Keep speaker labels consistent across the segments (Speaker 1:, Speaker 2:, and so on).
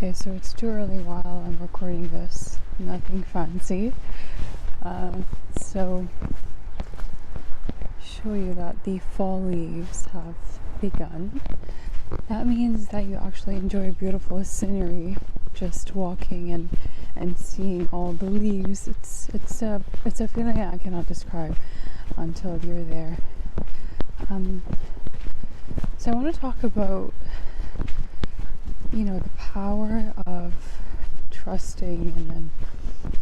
Speaker 1: Okay, so it's too early while I'm recording this. Nothing fancy. So show you that the fall leaves have begun. That means that you actually enjoy beautiful scenery, just walking and seeing all the leaves. It's a feeling I cannot describe until you're there. So I want to talk about the power of trusting and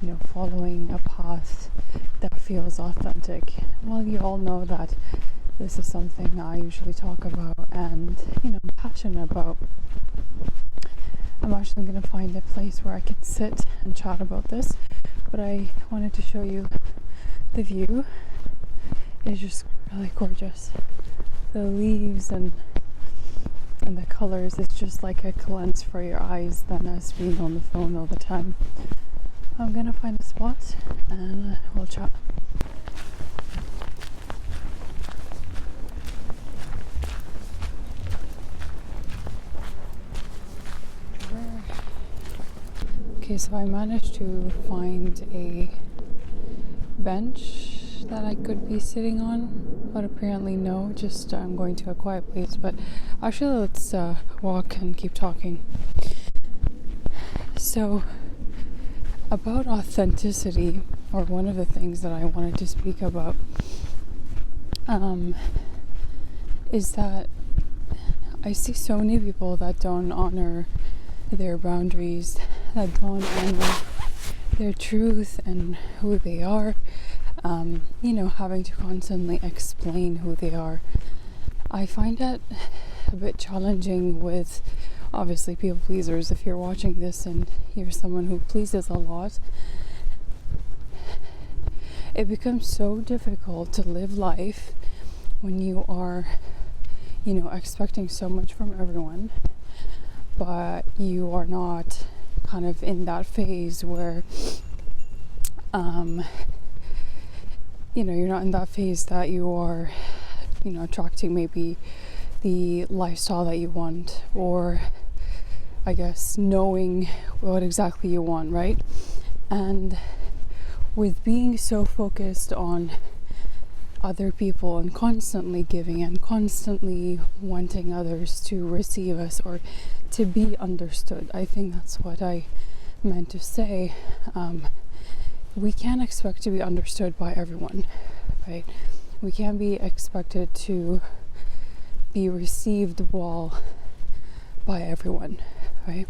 Speaker 1: then following a path that feels authentic. Well, you all know that this is something I usually talk about and I'm passionate about. I'm actually going to find a place where I can sit and chat about this, but I wanted to show you the view. It's just really gorgeous. The leaves and the colors, it's just like a cleanse for your eyes than us being on the phone all the time. I'm gonna find a spot and we'll chat. Okay, so I managed to find a bench that I could be sitting on, but apparently no, just I'm going to a quiet place. But actually let's walk and keep talking. So about authenticity, or one of the things that I wanted to speak about is that I see so many people that don't honor their boundaries, that don't honor their truth and who they are, having to constantly explain who they are. I find that a bit challenging with obviously people pleasers. If you're watching this and you're someone who pleases a lot, it becomes so difficult to live life when you are expecting so much from everyone, but you are not kind of in that phase where you're not in that phase that you are attracting maybe the lifestyle that you want, or I guess knowing what exactly you want, right? And with being so focused on other people and constantly giving and constantly wanting others to receive us or to be understood, I think that's what I meant to say. We can't expect to be understood by everyone, right? We can't be expected to be received well by everyone, right?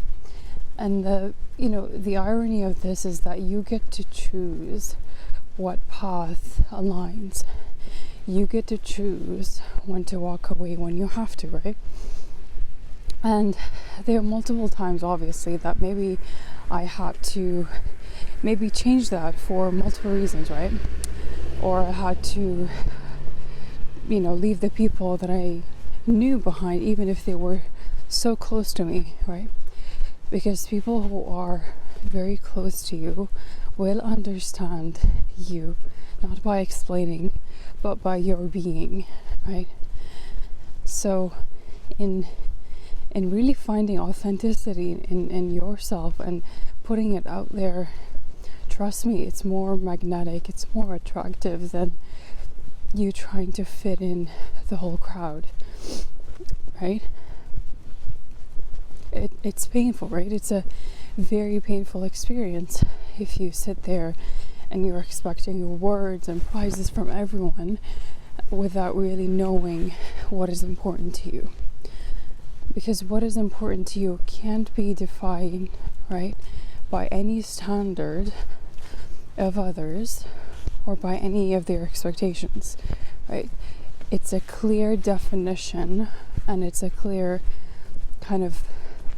Speaker 1: And the irony of this is that you get to choose what path aligns. You get to choose when to walk away when you have to, right? And there are multiple times, obviously, that maybe I had to maybe change that for multiple reasons, right? Or I had to, leave the people that I knew behind, even if they were so close to me, right? Because people who are very close to you will understand you, not by explaining, but by your being, right? So in really finding authenticity in yourself and putting it out there, trust me, it's more magnetic, it's more attractive than you trying to fit in the whole crowd, right? It's painful, right? It's a very painful experience if you sit there and you're expecting words and prizes from everyone without really knowing what is important to you. Because what is important to you can't be defined, right, by any standard of others or by any of their expectations, right? It's a clear definition and it's a clear kind of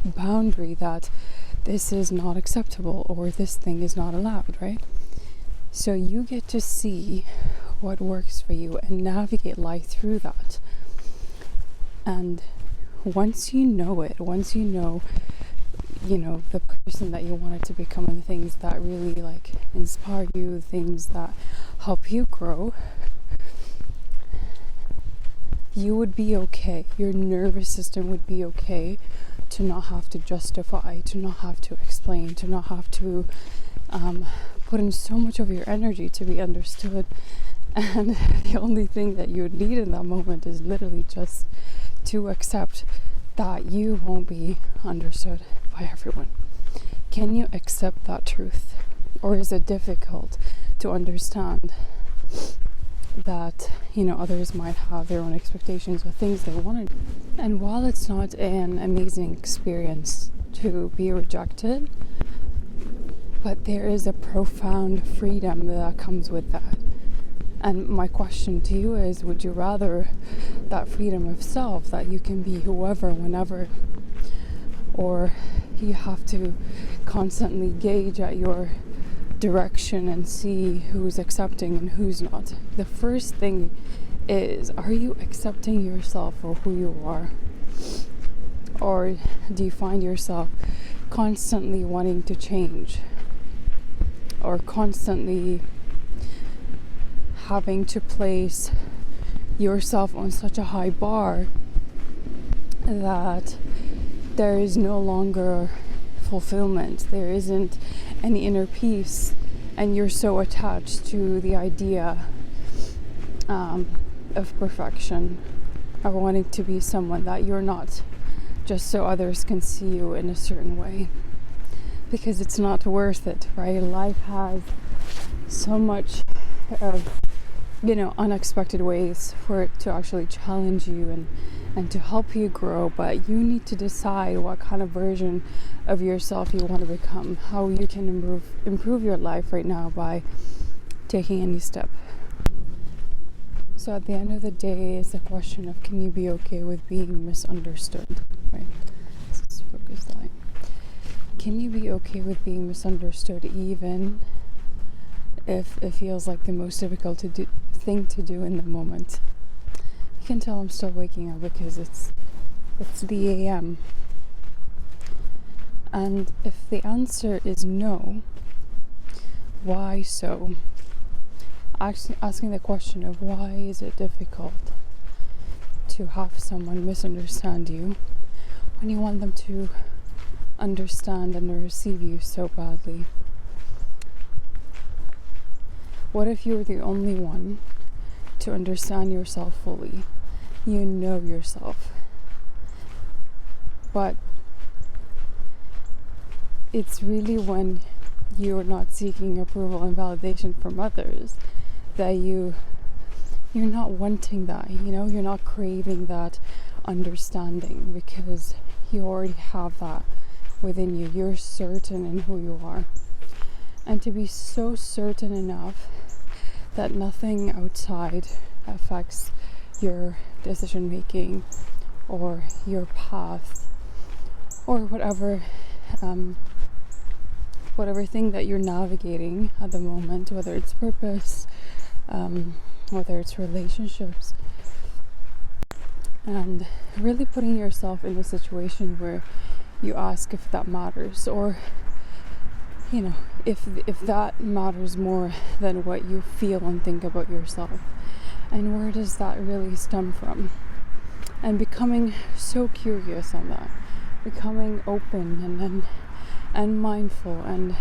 Speaker 1: boundary that this is not acceptable or this thing is not allowed, right? So you get to see what works for you and navigate life through that. And once you know it, once you know the person that you wanted to become and the things that really inspire you, things that help you grow, you would be okay. Your nervous system would be okay to not have to justify, to not have to explain, to not have to put in so much of your energy to be understood. And the only thing that you would need in that moment is literally just to accept that you won't be understood by everyone. Can you accept that truth? Or is it difficult to understand that, others might have their own expectations or things they want to do? And while it's not an amazing experience to be rejected, but there is a profound freedom that comes with that. And my question to you is, would you rather that freedom of self, that you can be whoever, whenever, or you have to constantly gauge at your direction and see who's accepting and who's not? The first thing is, are you accepting yourself for who you are? Or do you find yourself constantly wanting to change, or constantly having to place yourself on such a high bar that there is no longer fulfillment, there isn't any inner peace, and you're so attached to the idea of perfection, of wanting to be someone that you're not, just so others can see you in a certain way, because it's not worth it, right? Life has so much of unexpected ways for it to actually challenge you and to help you grow, but you need to decide what kind of version of yourself you want to become, how you can improve your life right now by taking any step. So at the end of the day, it's a question of, can you be okay with being misunderstood, right? Let's focus that. Can you be okay with being misunderstood, even if it feels like the most difficult thing to do in the moment? You can tell I'm still waking up because it's the AM. And if the answer is no, why so? Asking the question of, why is it difficult to have someone misunderstand you when you want them to understand and receive you so badly? What if you're the only one to understand yourself fully? You know yourself. But it's really when you're not seeking approval and validation from others that you're not wanting that, you're not craving that understanding, because you already have that within you. You're certain in who you are. And to be so certain enough that nothing outside affects your decision making or your path or whatever thing that you're navigating at the moment, whether it's purpose, whether it's relationships, and really putting yourself in a situation where you ask if that matters, or if that matters more than what you feel and think about yourself, and where does that really stem from? And becoming so curious on that, becoming open and mindful, and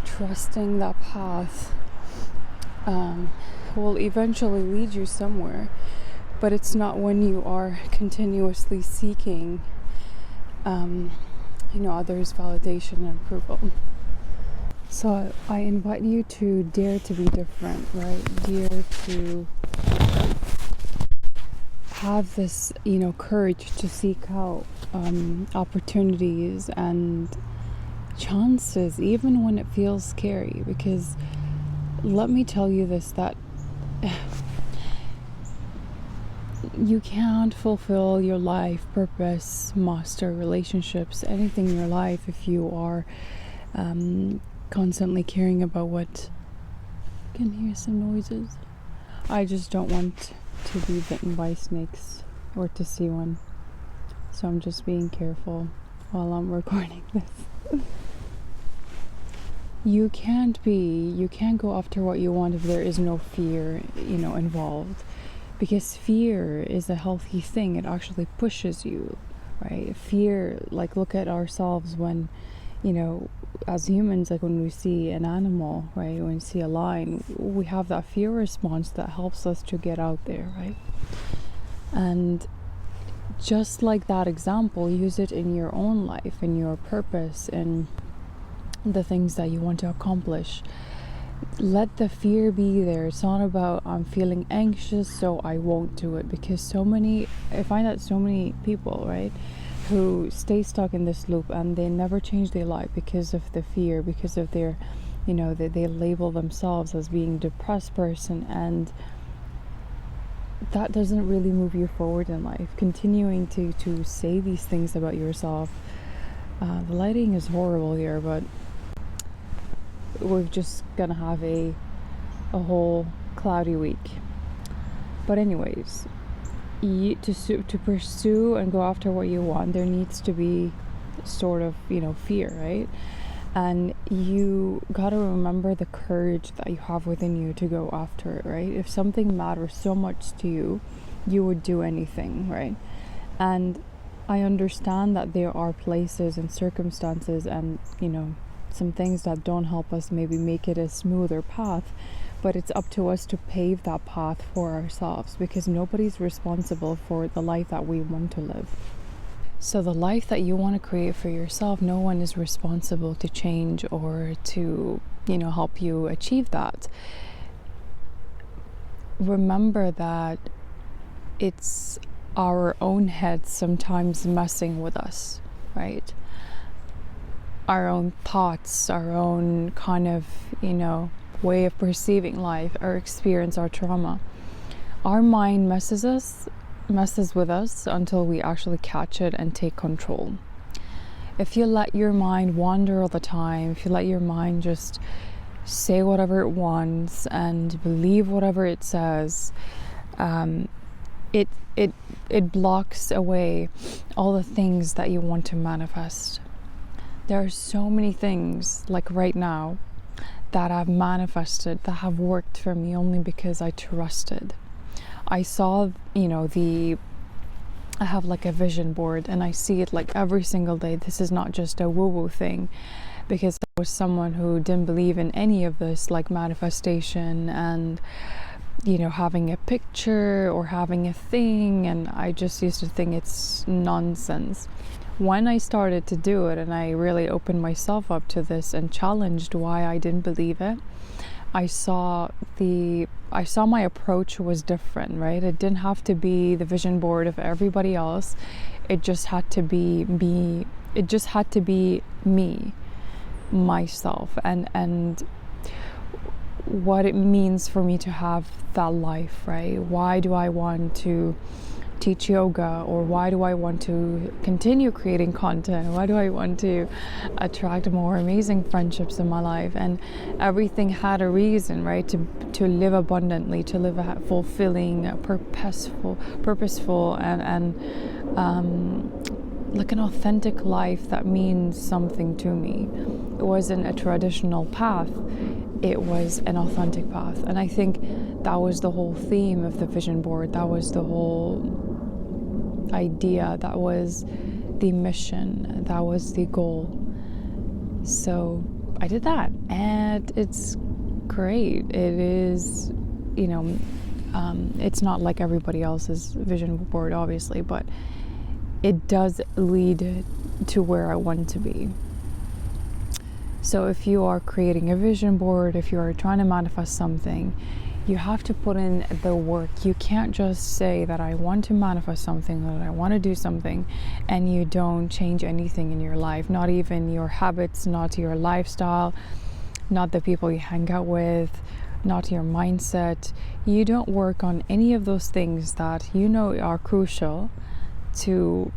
Speaker 1: trusting that path will eventually lead you somewhere. But it's not when you are continuously seeking others' validation and approval. So I invite you to dare to be different, right? Dare to have this, courage to seek out opportunities and chances, even when it feels scary. Because let me tell you this, that you can't fulfill your life purpose, master relationships, anything in your life, if you are constantly caring about what. I can hear some noises. I just don't want to be bitten by snakes or to see one, so I'm just being careful while I'm recording this. You can't go after what you want if there is no fear involved, because fear is a healthy thing. It actually pushes you, right? Fear, like look at ourselves when, you know, as humans, like when we see an animal, right, when we see a lion, we have that fear response that helps us to get out there, right? And just like that example, use it in your own life, in your purpose, in the things that you want to accomplish. Let the fear be there. It's not about I'm feeling anxious so I won't do it, because I find that so many people, right, who stay stuck in this loop and they never change their life because of the fear, because of their, you know, they label themselves as being a depressed person, and that doesn't really move you forward in life. Continuing to say these things about yourself. The lighting is horrible here, but we're just gonna have a whole cloudy week. But anyways, to pursue and go after what you want, there needs to be sort of, you know, fear, right? And you gotta remember the courage that you have within you to go after it, right? If something matters so much to you, you would do anything, right? And I understand that there are places and circumstances and, you know, some things that don't help us maybe make it a smoother path, but it's up to us to pave that path for ourselves, because nobody's responsible for the life that we want to live. So the life that you want to create for yourself, no one is responsible to change or to, you know, help you achieve that. Remember that it's our own heads sometimes messing with us, right? Our own thoughts, our own kind of, you know, way of perceiving life, our experience, our trauma. Our mind messes with us until we actually catch it and take control. If you let your mind wander all the time, if you let your mind just say whatever it wants and believe whatever it says, it blocks away all the things that you want to manifest. There are so many things, like right now, that I've manifested that have worked for me only because I trusted. I saw, you know, I have like a vision board and I see it like every single day. This is not just a woo-woo thing, because I was someone who didn't believe in any of this, like manifestation and, you know, having a picture or having a thing, and I just used to think it's nonsense. When I started to do it and I really opened myself up to this and challenged why I didn't believe it, I saw my approach was different, right? It didn't have to be the vision board of everybody else. It just had to be me. It just had to be me, myself, and what it means for me to have that life, right? Why do I want to teach yoga, or why do I want to continue creating content? Why do I want to attract more amazing friendships in my life? And everything had a reason, right? To live abundantly, to live a fulfilling, purposeful and like an authentic life that means something to me. It wasn't a traditional path, it was an authentic path. And I think that was the whole theme of the vision board. That was the whole idea. That was the mission. That was the goal. So I did that, and it's great. It is, you know, it's not like everybody else's vision board, obviously, but it does lead to where I want to be. So if you are creating a vision board, if you are trying to manifest something, you have to put in the work. You can't just say that I want to manifest something, that I want to do something, and you don't change anything in your life, not even your habits, not your lifestyle, not the people you hang out with, not your mindset. You don't work on any of those things that you know are crucial to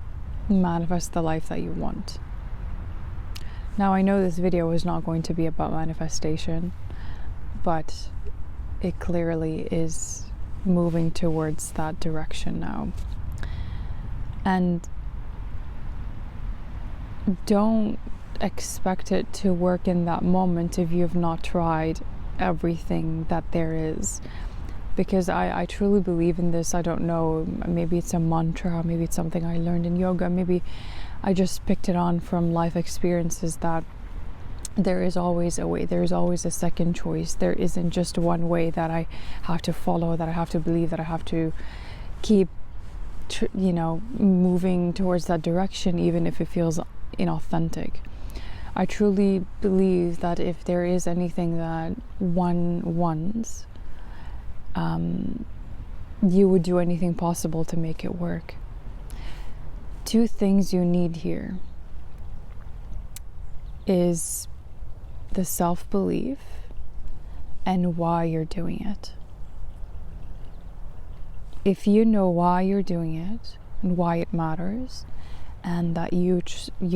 Speaker 1: manifest the life that you want. Now, I know this video is not going to be about manifestation, but it clearly is moving towards that direction now. And don't expect it to work in that moment if you've not tried everything that there is. because I truly believe in this. I don't know, maybe it's a mantra, maybe it's something I learned in yoga, maybe I just picked it on from life experiences, that there is always a way, there is always a second choice. There isn't just one way that I have to follow, that I have to believe, that I have to keep moving towards that direction, even if it feels inauthentic. I truly believe that if there is anything that one wants, you would do anything possible to make it work. Two things you need here is the self-belief and why you're doing it. If you know why you're doing it and why it matters, and that you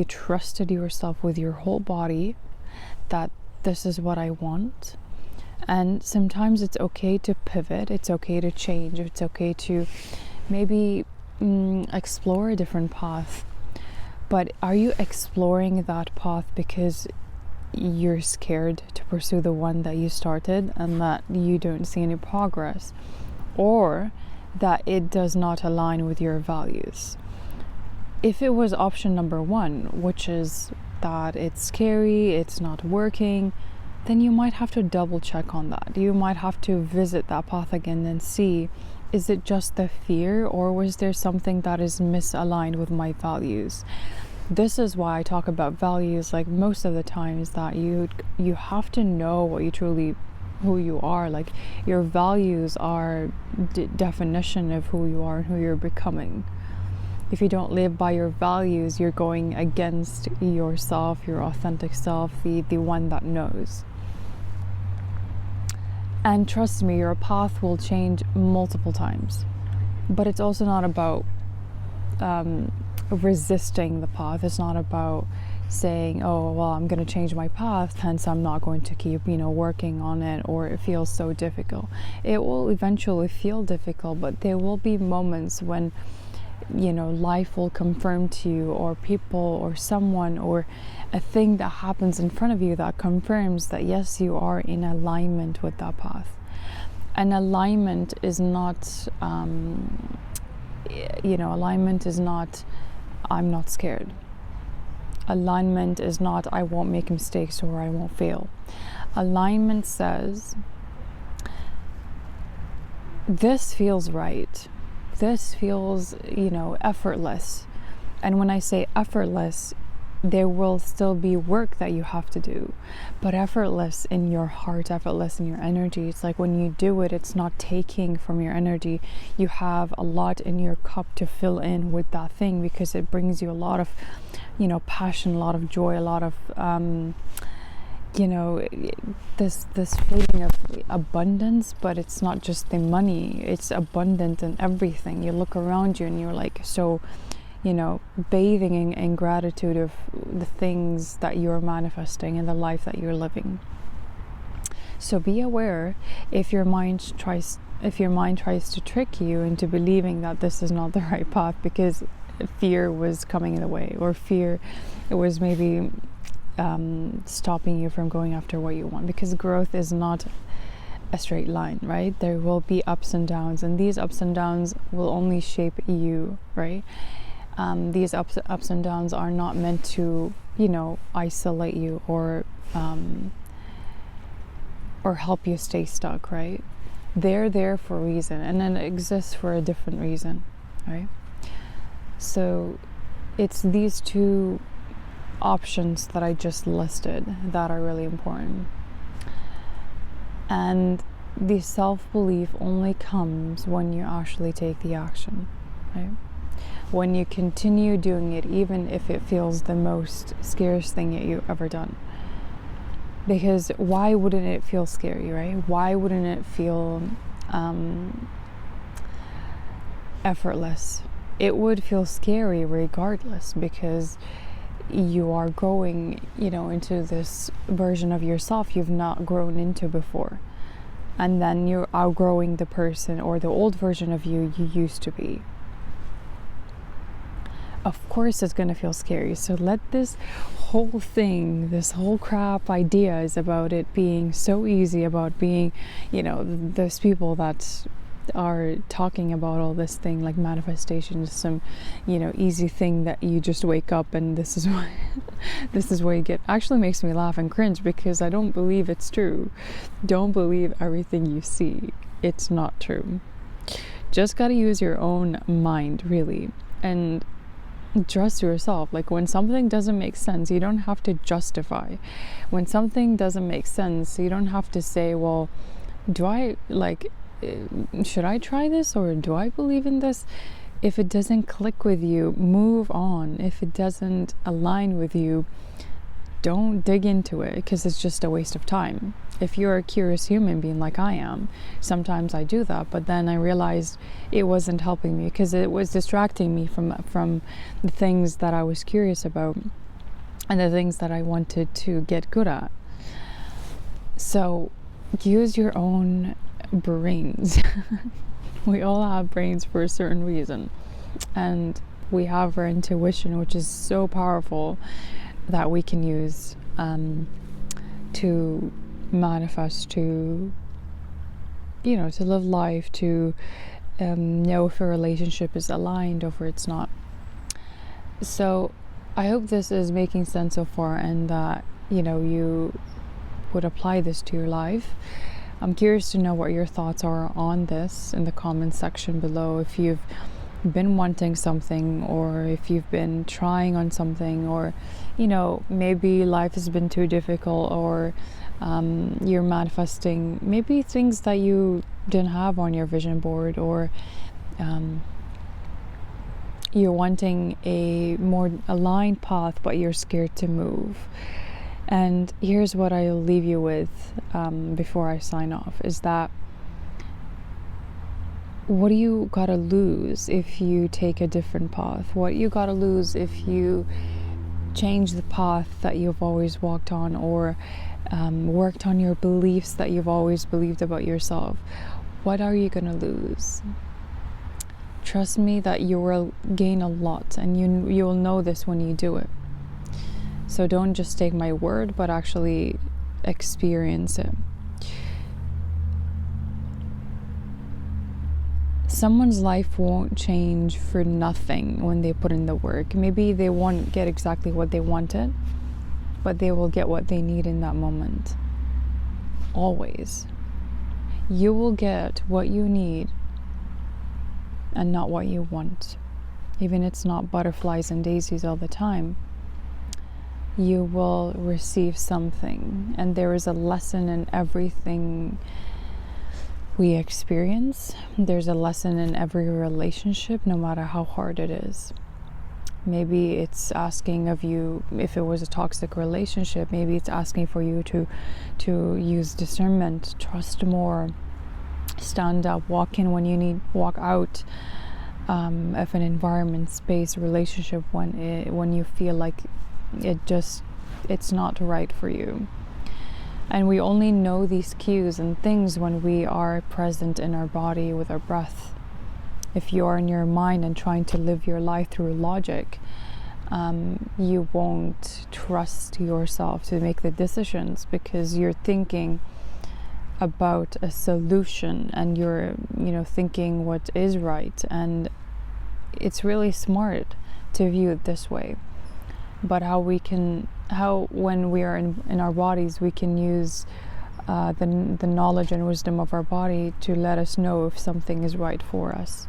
Speaker 1: trusted yourself with your whole body, that this is what I want. And sometimes it's okay to pivot, it's okay to change, it's okay to maybe explore a different path. But are you exploring that path because you're scared to pursue the one that you started and that you don't see any progress, or that it does not align with your values? If it was option number one, which is that it's scary, it's not working, then you might have to double check on that. You might have to visit that path again and see, is it just the fear, or was there something that is misaligned with my values? This is why I talk about values like most of the times, that you have to know what you truly, who you are. Like, your values are definition of who you are and who you're becoming. If you don't live by your values, you're going against yourself, your authentic self, the one that knows. And trust me, your path will change multiple times. But it's also not about resisting the path. It's not about saying, oh, well, I'm going to change my path, hence I'm not going to keep, working on it, or it feels so difficult. It will eventually feel difficult, but there will be moments when life will confirm to you, or people, or someone, or a thing that happens in front of you that confirms that yes, you are in alignment with that path. And alignment is not alignment is not I'm not scared. Alignment is not I won't make mistakes or I won't fail. Alignment says, this feels right. This feels, effortless. And when I say effortless, there will still be work that you have to do, but effortless in your heart, effortless in your energy. It's like when you do it, it's not taking from your energy. You have a lot in your cup to fill in with that thing, because it brings you a lot of, passion, a lot of joy, a lot of, this feeling of abundance. But it's not just the money, it's abundant in everything. You look around you and you're like, so bathing in gratitude of the things that you're manifesting and the life that you're living. So be aware if your mind tries to trick you into believing that this is not the right path because fear was coming in the way, or fear it was maybe stopping you from going after what you want, because growth is not a straight line, right? There will be ups and downs, and these ups and downs will only shape you, right? These ups and downs are not meant to, isolate you or help you stay stuck, right? They're there for a reason, and then it exists for a different reason, right? So it's these two options that I just listed that are really important. And the self-belief only comes when you actually take the action, right? When you continue doing it, even if it feels the most scariest thing that you've ever done. Because why wouldn't it feel scary, right? Why wouldn't it feel effortless? It would feel scary regardless, because you are growing, into this version of yourself you've not grown into before. And then you're outgrowing the person or the old version of you used to be. of course it's going to feel scary. So let this whole thing, this whole crap ideas about it being so easy, about being, those people that are talking about all this thing like manifestation is some easy thing that you just wake up and this is why this is where you get, actually makes me laugh and cringe, because I don't believe it's true. Don't believe everything you see. It's not true. Just got to use your own mind, really, and trust yourself. Like, when something doesn't make sense, you don't have to justify. When something doesn't make sense, you don't have to say, well, should I try this, or do I believe in this? If it doesn't click with you, move on. If it doesn't align with you, don't dig into it, because it's just a waste of time. If you're a curious human being like I am, sometimes I do that, but then I realized it wasn't helping me, because it was distracting me from the things that I was curious about and the things that I wanted to get good at. So use your own brains. We all have brains for a certain reason, and we have our intuition, which is so powerful, that we can use to manifest, to to live life, to know if a relationship is aligned or if it's not. So I hope this is making sense so far, and that you would apply this to your life. I'm curious to know what your thoughts are on this in the comments section below. If you've been wanting something, or if you've been trying on something, or maybe life has been too difficult, or you're manifesting maybe things that you didn't have on your vision board, or you're wanting a more aligned path but you're scared to move. And here's what I'll leave you with before I sign off, is that what do you gotta lose if you take a different path? What you gotta lose if you change the path that you've always walked on, or worked on your beliefs that you've always believed about yourself? What are you gonna lose? Trust me that you will gain a lot, and you will know this when you do it. So don't just take my word, but actually experience it. Someone's life won't change for nothing when they put in the work. Maybe they won't get exactly what they wanted, but they will get what they need in that moment. Always. You will get what you need and not what you want. Even if it's not butterflies and daisies all the time, you will receive something. And there is a lesson in everything we experience. There's a lesson in every relationship, no matter how hard it is. Maybe it's asking of you, if it was a toxic relationship, maybe it's asking for you to use discernment, trust more, stand up, walk in when you need, walk out of an environment, space, relationship when you feel like it's not right for you. And we only know these cues and things when we are present in our body with our breath. If you are in your mind and trying to live your life through logic, you won't trust yourself to make the decisions, because you're thinking about a solution, and you're thinking what is right. And it's really smart to view it this way. But when we are in our bodies, we can use the knowledge and wisdom of our body to let us know if something is right for us.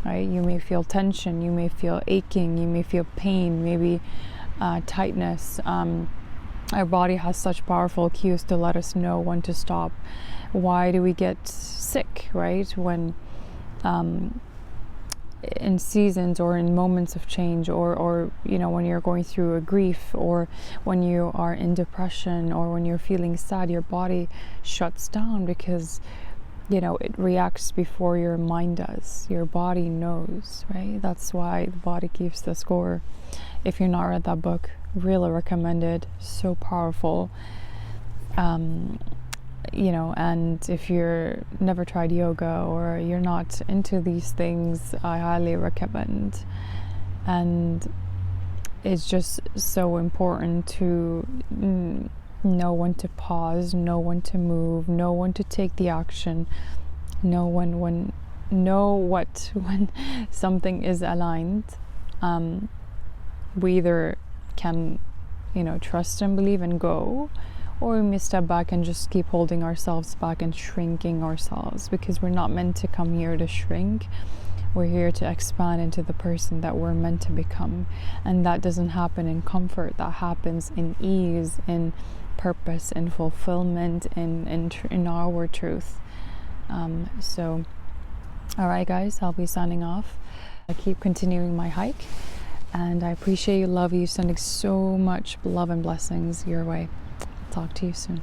Speaker 1: Right? You may feel tension, you may feel aching, you may feel pain, maybe tightness. Our body has such powerful cues to let us know when to stop. Why do we get sick, right? When in seasons or in moments of change, or when you're going through a grief, or when you are in depression, or when you're feeling sad, your body shuts down, because it reacts before your mind does. Your body knows, right? That's why the body keeps the score. If you're not read that book, really recommended. So powerful. And if you're never tried yoga, or you're not into these things, I highly recommend And it's just so important to know when to pause, know when to move, know when to take the action, know when something is aligned. We either can, trust and believe and go, or we may step back and just keep holding ourselves back and shrinking ourselves, because we're not meant to come here to shrink. We're here to expand into the person that we're meant to become. And that doesn't happen in comfort. That happens in ease, in purpose, in fulfillment, in our truth. So, all right, guys, I'll be signing off. I keep continuing my hike. And I appreciate you, love you, sending so much love and blessings your way. Talk to you soon.